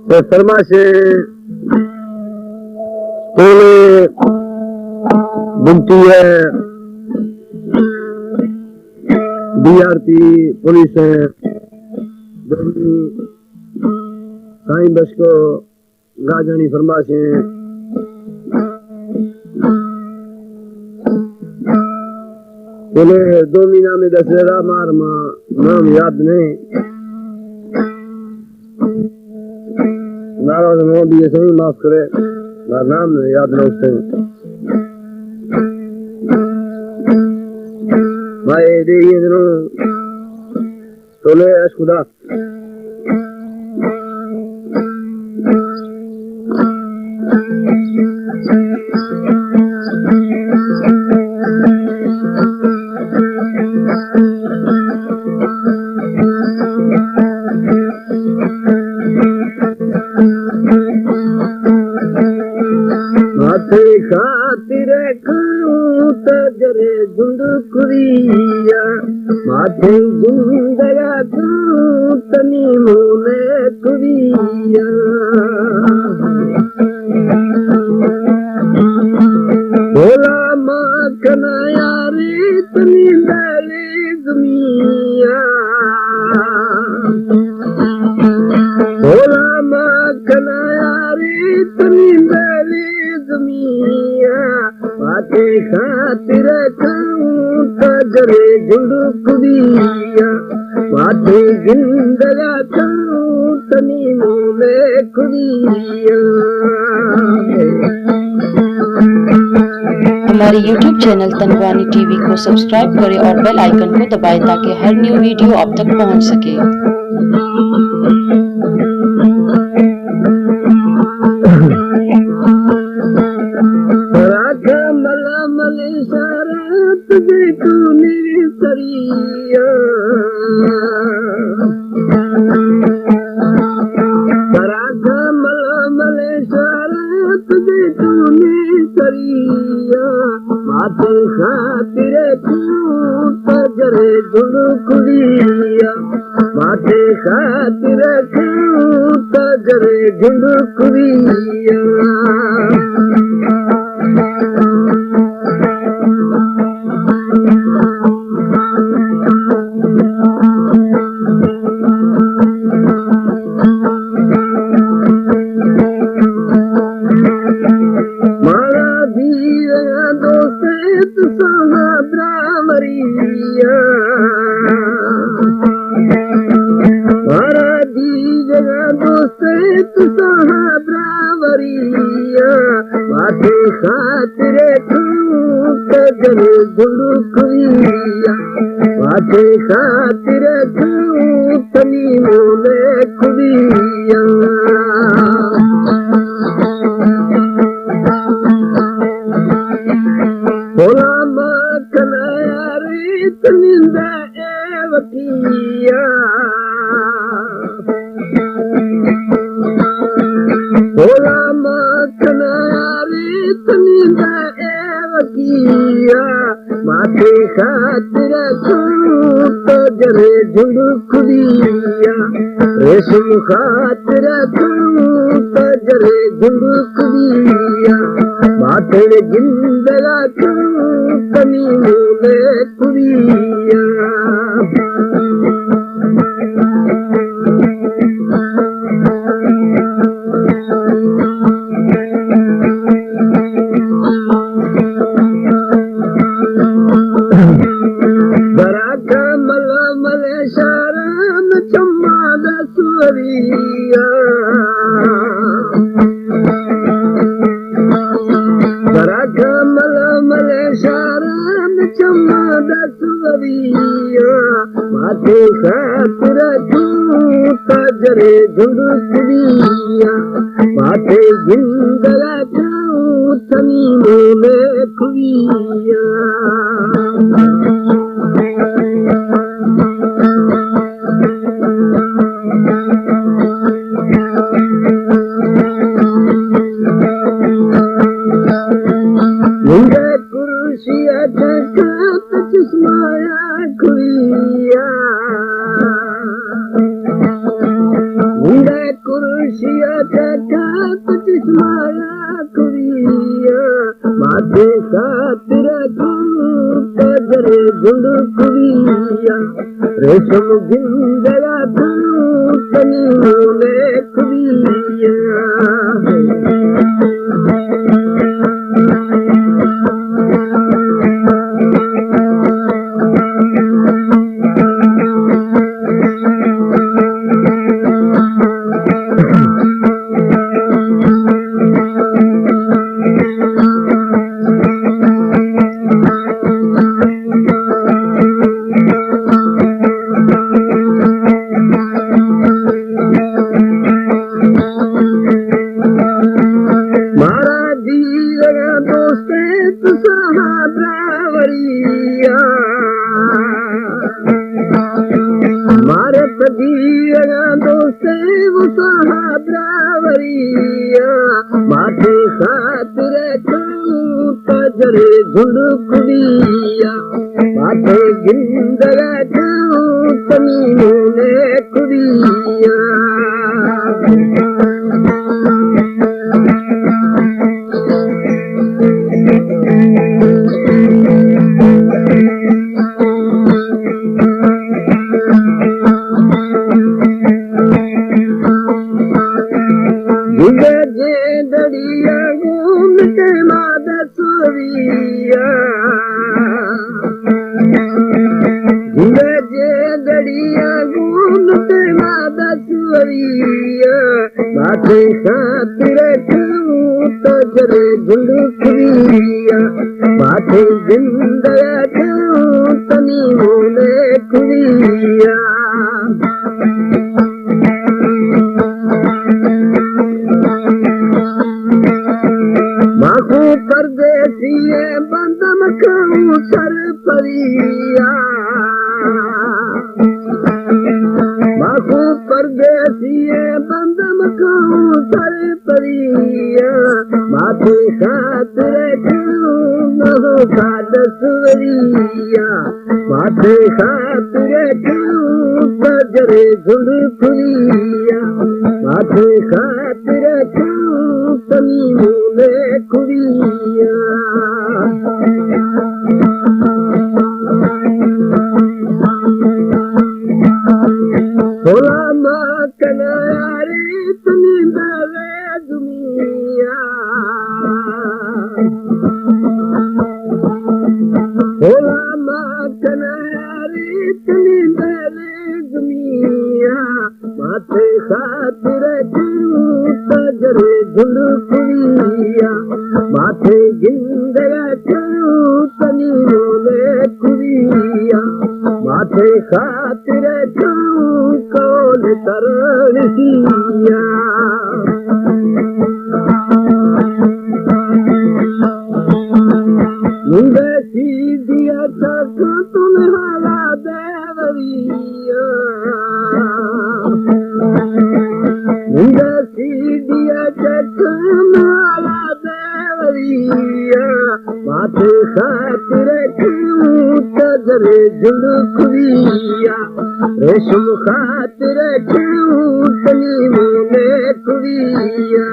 फरमाशे बुमती है DRP police है साईं बस को गाजनी फरमाशे बोले 2 महीना में दशहरा मार मां नाम याद नहीं नाराज हो भी ऐसे ही माफ करे ना नाम याद न उससे भाई दे ये दिनों तोले खुदा खातिर तजरे झुंड कुरिया माथे जिंदगा तनी मोने कुरिया बोला माँ कनाया रे तनी डाले जमिया बोला माँ कनाया रे तनी डाले जमिया बाते खातिर तजरे झुंड कुरिया माथे जिंदगा तनी मोने कुरिया। हमारे YouTube चैनल तनवानी टीवी को सब्सक्राइब करें और बेल आइकन को दबाएं ताकि हर न्यू वीडियो आप तक पहुंच सके। माथे खातिर तजरे झुंड कुरिया माथे खातिर तजरे झुंड कुरिया। माथे खातिर तजरे झुंड कुरिया माथे खातिर तनी मोने कुरिया। बोला माँ कनाया रे तनी वकिया बोला माँ कनाया रे तनी वकिया माथे खातिर तजरे झुंड कुरिया रेशम खातिर तजरे झुंड कुरिया माथे जिंदगा तनी मोने कुरिया। माथे खातिर तजरे झुंड कुरिया माथे जिंदगा तनी मोने कुरिया। कुर्सिया चश्माया कुरिया कुर्सिया चश्माया कुड़िया माथे खातिर कजरे झुंड कुड़िया रेशम गिंदरा तू तनी मोले कुड़िया मारे पदीरा दोस्ते वो सहाब्रावरिया माथे खातिर कजरे झुंड कुड़िया माथे गिंदरा तनी मोले कुड़िया दरिया घूम के मादा सूरिया जे दरिया घूम के मादा सूरिया माथे खातिर कजरे झुंड कुड़िया माथे जिंदया तनी मोले कुड़िया परदेसी बंदम कहूँ सर परिया बाकू परदेसी बंदम कहूँ सर परिया माथे खातिर कहूँ का दसवरिया माथे खातिर कहूँ कजरे झुंड कुड़िया माथे खातिर कहूँ तनी मोले कुड़िया होला माँ कनारी तनी बेले दुनिया होला माँ कनारी तनी बेले दुनिया माथे खातिर कजरे झुंड कुड़िया माथे गिंदरा तनी मोले कुड़िया माथे खातिर कौन तरसिया सी दिया तक तुम्हारा देवरिया सी दिया तक तुम्हारा देवरिया माथे खातिर कजरे झुंड कुड़िया रेशम खातिर तनी मोले कुड़िया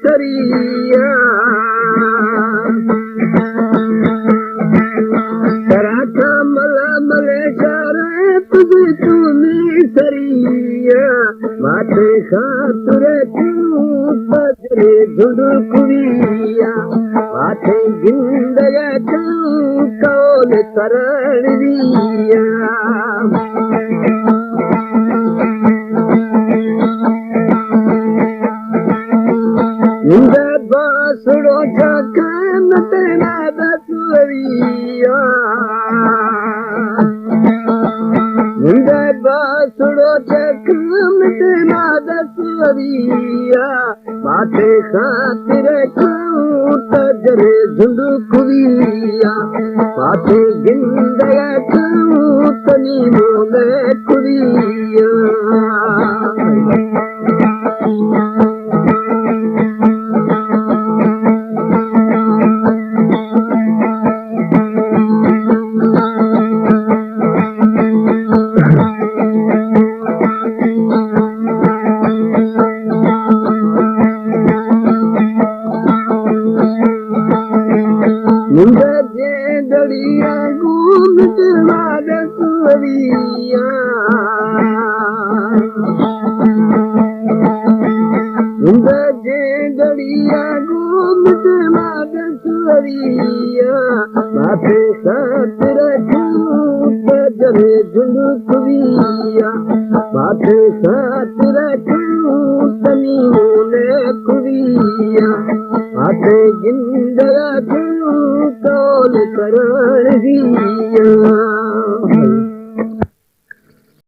सरिया कराचा मले शरत तूनी सरिया माथे खातिर कजरे झुंड कुड़िया माथे गिंदया कौन तरसिया बासुड़ो जगन तेरा दसवरिया बासुड़ो जगन तेरा दसवरिया माथे खातिर कजरे झुंड कुड़िया कुरिया पाते गिंदया तनी मोले कुरिया दड़िया घूमत सुवरिया दड़िया घूमत सुवरिया बाते साथ रखूं जरे झुंडुकिया बाते साथ रखूं तनी मोले कुरिया बाते गिंदरा कौल करण